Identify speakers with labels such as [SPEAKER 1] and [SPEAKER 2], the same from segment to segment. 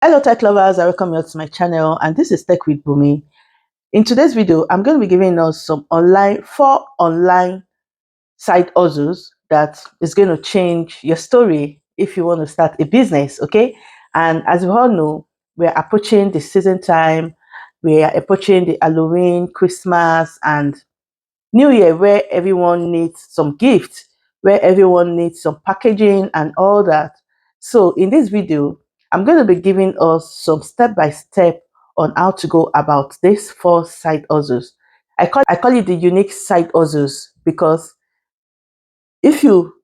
[SPEAKER 1] Hello tech lovers, I welcome you to my channel and this is Tech with Bumi. In today's video, I'm going to be giving us four online side hustles that is going to change your story if you want to start a business, okay? And as we all know, we're approaching the season time, we are approaching the Halloween, Christmas and New Year where everyone needs some gifts, where everyone needs some packaging and all that. So in this video, I'm going to be giving us some step by step on how to go about these four side hustles. I call it the unique side hustles because if you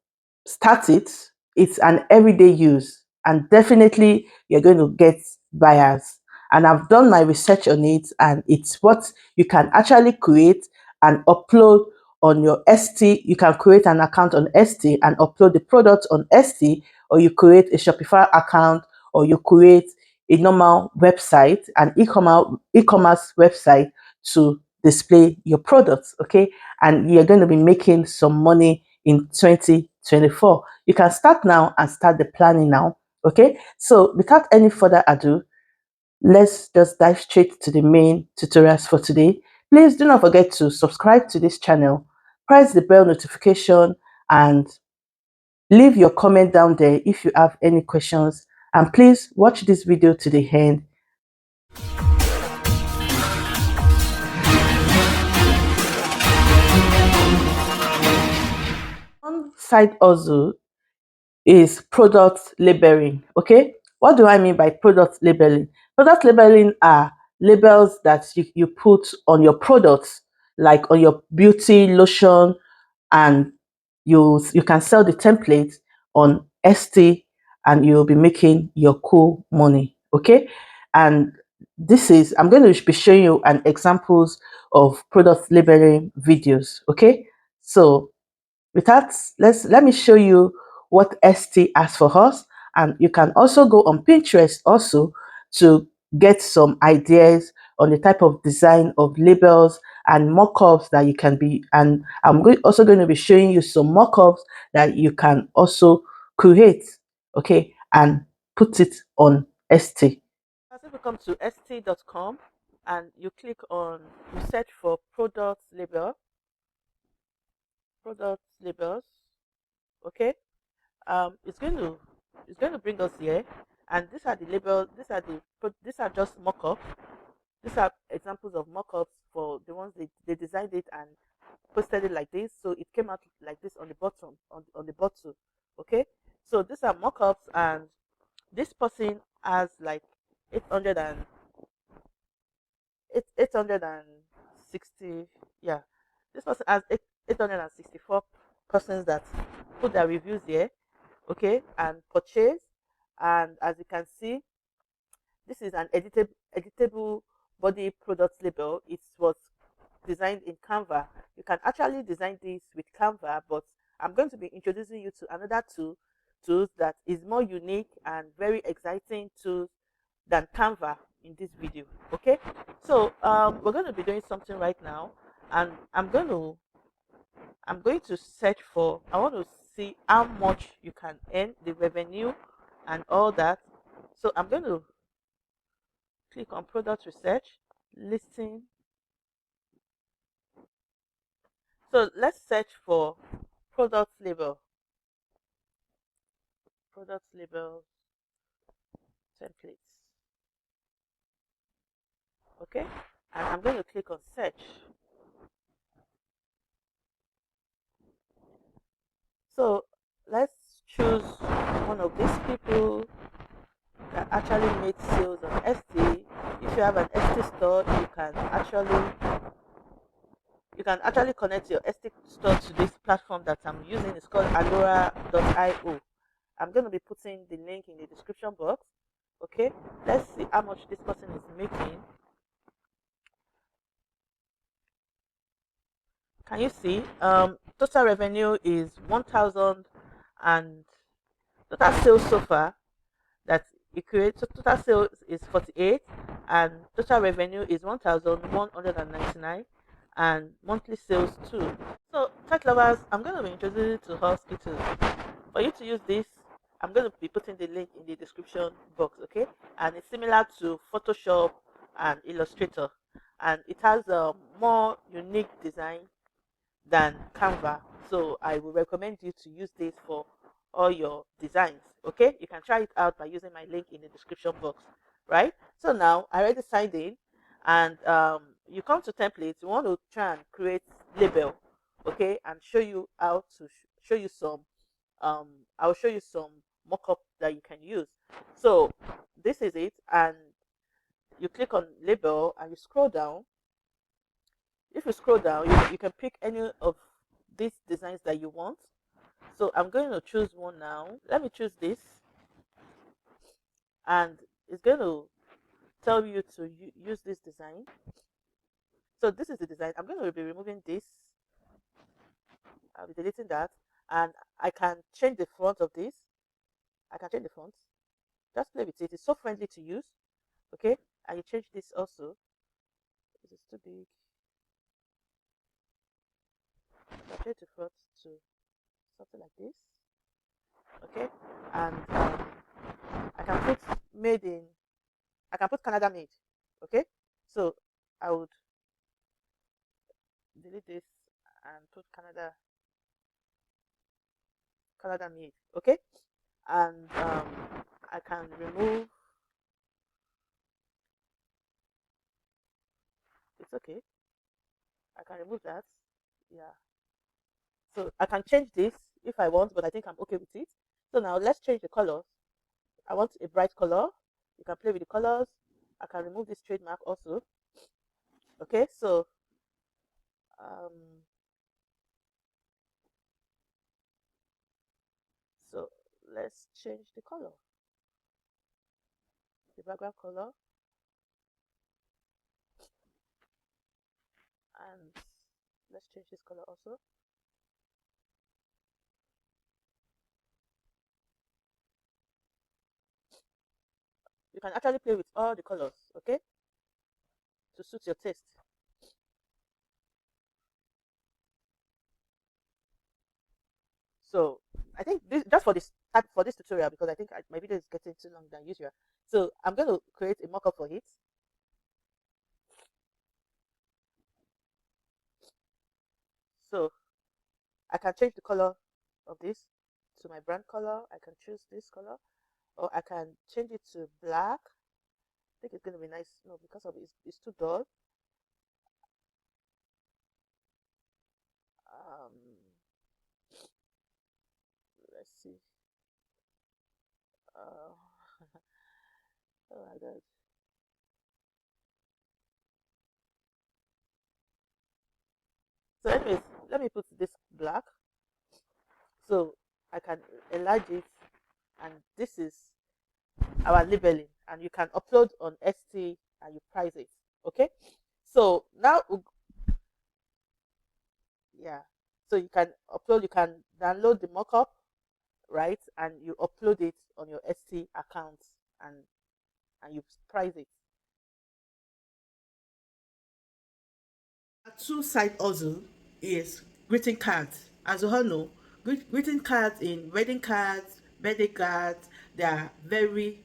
[SPEAKER 1] start it, it's an everyday use and definitely you're going to get buyers. And I've done my research on it and it's what you can actually create and upload on your ST. You can create an account on ST and upload the product on ST, or you create a Shopify account, or you create a normal website, an e-commerce website to display your products, okay? And you're going to be making some money in 2024. You can start now and start the planning now. Okay, so without any further ado, let's just dive straight to the main tutorials for today. Please do not forget to subscribe to this channel, press the bell notification, and leave your comment down there if you have any questions. And please watch this video to the end. One side hustle is product labeling. Okay, what do I mean by product labeling? Product labeling are labels that you put on your products, like on your beauty lotion, and you can sell the template on ST and you'll be making your cool money. Okay, and this is I'm going to be showing you an examples of product labeling videos. Okay, so with that, let me show you what ST has for us, and you can also go on Pinterest also to get some ideas on the type of design of labels and mock-ups that you can be. And also going to be showing you some mock-ups that you can also create, okay, and put it on ST. As if you come to st.com and you click on, you search for product labels, okay. It's going to bring us here, and these are the labels. These are just mock-ups. These are examples of mock-ups for the ones they designed it and posted it like this, so it came out like this on the bottom, on the bottle. Okay, so these are mock-ups, and this person has like 800 and 860, yeah, this person has 864 persons that put their reviews here, okay, and purchase. And as you can see, this is an editable body product label. It was designed in Canva. You can actually design this with Canva, but I'm going to be introducing you to another tools that is more unique and very exciting tools than Canva in this video. Okay, so we're going to be doing something right now, and I'm going to search for, I want to see how much you can earn, the revenue and all that. So I'm going to click on product research, listing. So let's search for product label, product label templates. Okay, and I'm going to click on search. So let's choose one of these people that actually made sales on ST. If you have an ST store, you can actually connect your ST store to this platform that I'm using. It's called alora.io. I'm going to be putting the link in the description box. Okay, let's see how much this person is making. Can you see? Total revenue is 1,000, and total sales so far that it creates. So total sales is 48, and total revenue is 1,199, and monthly sales too. So tech lovers, I'm going to be introducing you to hospitals. For you to use this, I'm going to be putting the link in the description box, okay? And it's similar to Photoshop and Illustrator, and it has a more unique design than Canva. So I will recommend you to use this for all your designs. Okay, you can try it out by using my link in the description box. Right. So now I already signed in, and you come to templates. You want to try and create label. Okay, and show you how to show you some. I'll show you some mockup that you can use. So this is it, and you click on label and you scroll down. If you scroll down, you can pick any of these designs that you want. So I'm going to choose one now. Let me choose this, and it's going to tell you to use this design. So this is the design. I'm going to be removing this. I'll be deleting that, and I can change the font of this. I can change the font. Just play with it. It's so friendly to use. Okay, and you change this also. This is too big. I'll change the font to something like this. Okay, and I can put made in. I can put Canada made. Okay, so I would delete this and put Canada made. Okay, and I can remove. It's okay. I can remove that. Yeah. So I can change this if I want, but I think I'm okay with it. So now let's change the colors. I want a bright color. You can play with the colors. I can remove this trademark also. Okay, so um, so let's change the color, the background color, and let's change this color also. You can actually play with all the colors, okay, to suit your taste. So I think this just for this tutorial, because I think my video is getting too long than usual. So I'm going to create a mockup for it. So I can change the color of this to my brand color. I can choose this color, or I can change it to black. I think it's going to be nice. No, because of it's too dull. Um, let's see. Uh, oh my god. So anyways, let me put this black. So I can enlarge it, and this is our labeling, and you can upload on ST and you price it. Okay, so now yeah, so you can upload, you can download the mockup, right, and you upload it on your ST account, and you price it. Two side hustle is greeting cards. As you all know, greeting cards in wedding cards, birthday cards, they are very,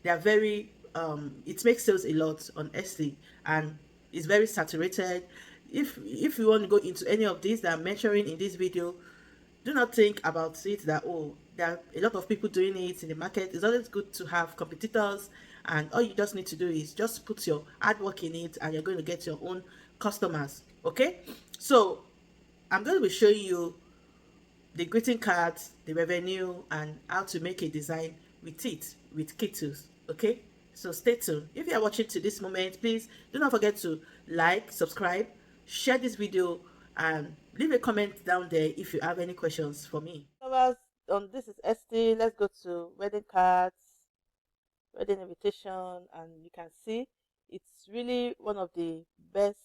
[SPEAKER 1] it makes sales a lot on Etsy, and it's very saturated. If you want to go into any of these that I'm mentioning in this video, do not think about it that, oh, there are a lot of people doing it in the market. It's always good to have competitors, and all you just need to do is just put your hard work in it, and you're going to get your own customers. Okay, so I'm going to be showing you the greeting cards, the revenue, and how to make a design with it with key tools. Okay, so stay tuned. If you are watching to this moment, please do not forget to like, subscribe, share this video, and leave a comment down there if you have any questions for me. This is ST. Let's go to wedding cards, wedding invitation, and you can see it's really one of the best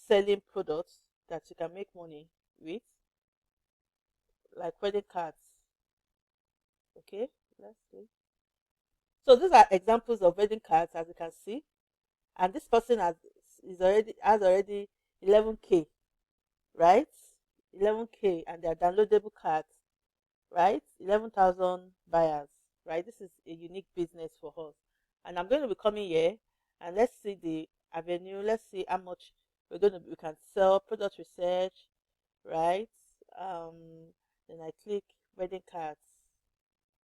[SPEAKER 1] selling products that you can make money with, like wedding cards. Okay, let's see. So these are examples of wedding cards, as you can see, and this person has already 11K, right? 11K, and they're downloadable cards. right? 11,000 buyers, right? This is a unique business for us. And I'm going to be coming here and let's see the avenue. Let's see how much we can sell, product research, right? Then I click wedding cards.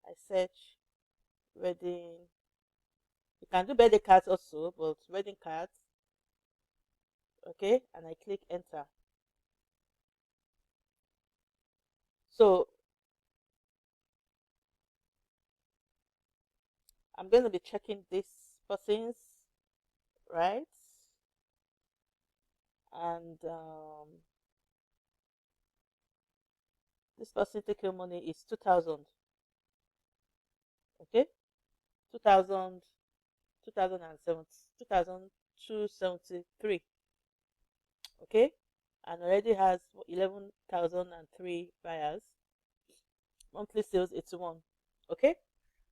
[SPEAKER 1] I search wedding. You can do birthday cards also, but wedding cards, okay? And I click enter. So I'm going to be checking this person's, right? And this person take home money is 2,000, okay? 2,000, 2,007, 2,273, okay? And already has 11,003 buyers. Monthly sales 81, okay?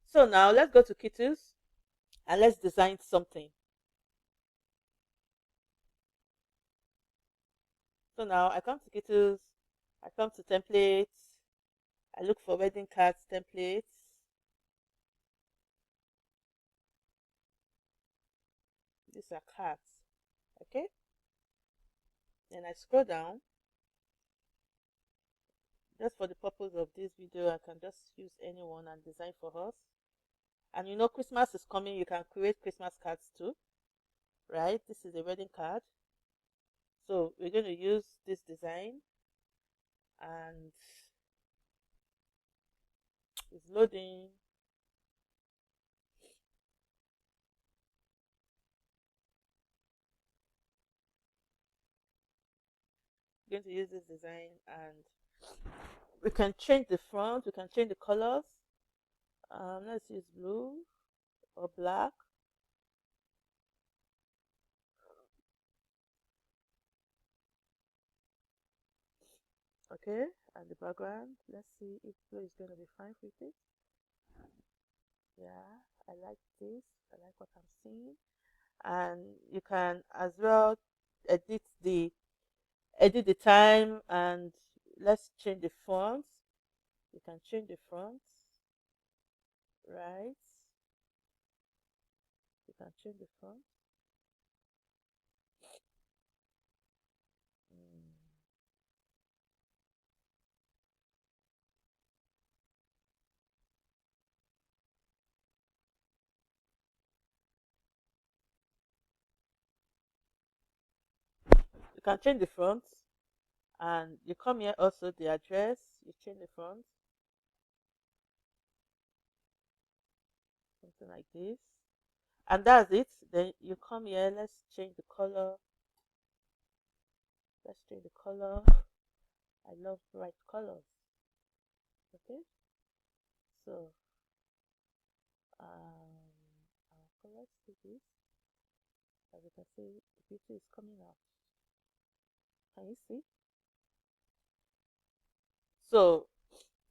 [SPEAKER 1] So now let's go to Kittles and let's design something. So now I come to Kittles, I come to templates, I look for wedding cards templates. These are cards, okay? Then I scroll down. Just for the purpose of this video, I can just use anyone and design for us. And you know, Christmas is coming. You can create Christmas cards too, right? This is a wedding card. So we're going to use this design and it's loading. We're going to use this design and we can change the font. We can change the colors. Let's use blue or black. Okay, and the background. Let's see if blue is going to be fine with it. Yeah, I like this. I like what I'm seeing. And you can as well edit the edit the time and let's change the fonts. You can change the fonts, right? You can change the font. Mm. You can change the font and you come here also the address, you change the font, something like this. And that's it. Then you come here, let's change the color. Let's change the color. I love bright colors. Okay, so our colors is this. As you can see, the beauty is coming out. Can you see? So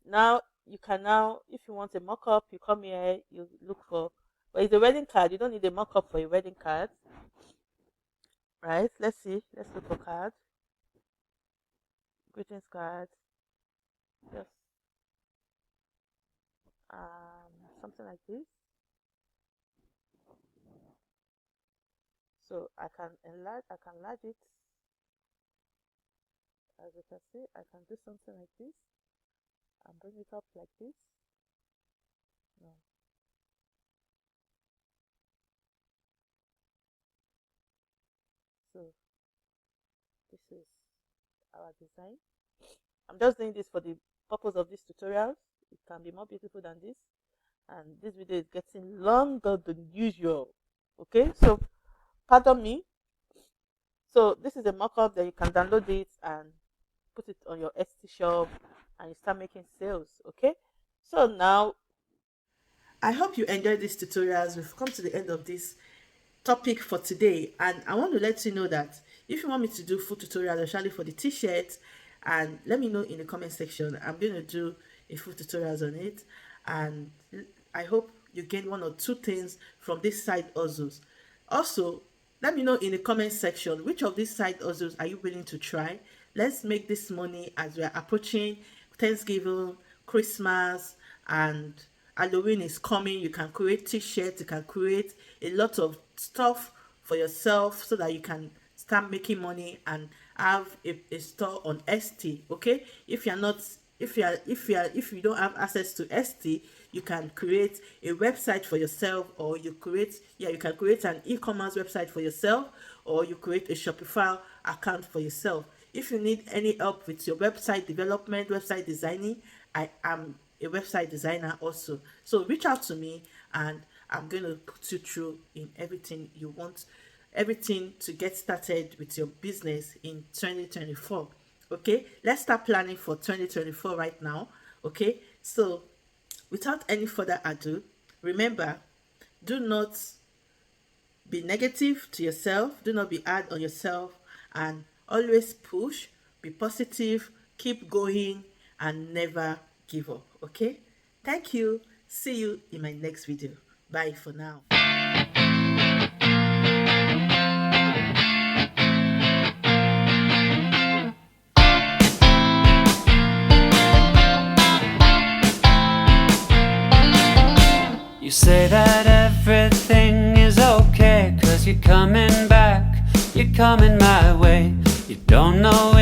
[SPEAKER 1] now you can now, if you want a mock-up, you come here, you look for, but it's a wedding card. You don't need a mock-up for a wedding card, right? Let's see. Let's look for card, greetings card, just something like this. So I can enlarge, I can enlarge it. As you can see, I can do something like this and bring it up like this. No. So this is our design. I'm just doing this for the purpose of this tutorial. It can be more beautiful than this. And this video is getting longer than usual. Okay, so pardon me. So this is a mock-up that you can download it and put it on your Etsy shop and you start making sales. Okay, so now I hope you enjoyed these tutorials. We've come to the end of this topic for today, and I want to let you know that if you want me to do full tutorial, especially for the t-shirt, and let me know in the comment section. I'm going to do a full tutorials on it, and I hope you gain one or two things from this side hustles. Also, let me know in the comment section which of these side hustles are you willing to try. Let's make this money as we are approaching Thanksgiving, Christmas and Halloween is coming, you can create t-shirts, you can create a lot of stuff for yourself so that you can start making money and have a store on ST. Okay, if you're not if you don't have access to ST, you can create a website for yourself, or you can create an e-commerce website for yourself, or you create a Shopify account for yourself. If you need any help with your website development, website designing, I am a website designer also. So reach out to me and I'm going to put you through in everything you want, everything to get started with your business in 2024. Okay, let's start planning for 2024 right now. Okay, so without any further ado, remember, do not be negative to yourself, do not be hard on yourself, and always push, be positive, keep going, and never give up. Okay, thank you. See you in my next video. Bye for now.
[SPEAKER 2] You say that everything is okay, 'cause you're coming back, you're coming my way. You don't know